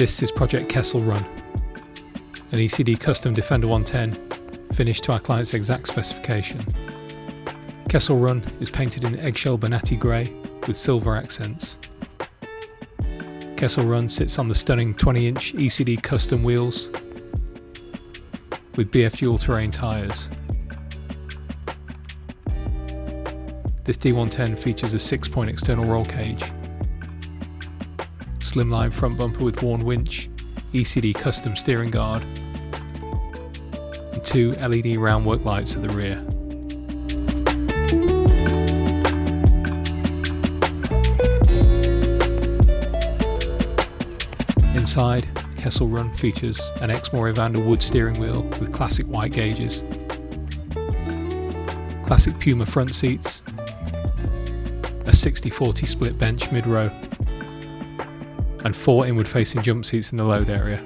This is Project Kessel Run, an ECD custom Defender 110 finished to our client's exact specification. Kessel Run is painted in eggshell Bonatti grey with silver accents. Kessel Run sits on the stunning 20-inch ECD custom wheels with BF dual terrain tyres. This D110 features a 6-point external roll cage, slimline front bumper with worn winch, ECD custom steering guard, and 2 LED round work lights at the rear. Inside, Kessel Run features an Exmore Evander wood steering wheel with classic white gauges, classic Puma front seats, a 60-40 split bench mid-row, and 4 inward-facing jump seats in the load area.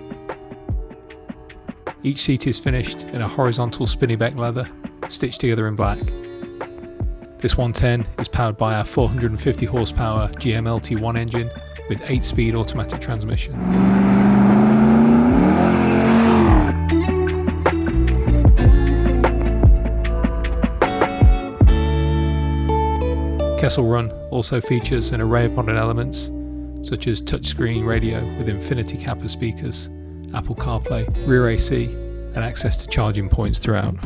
Each seat is finished in a horizontal Spinnebeck leather, stitched together in black. This 110 is powered by our 450 horsepower GM LT1 engine with 8-speed automatic transmission. Kessel Run also features an array of modern elements such as touchscreen radio with Infinity Kappa speakers, Apple CarPlay, rear AC, and access to charging points throughout.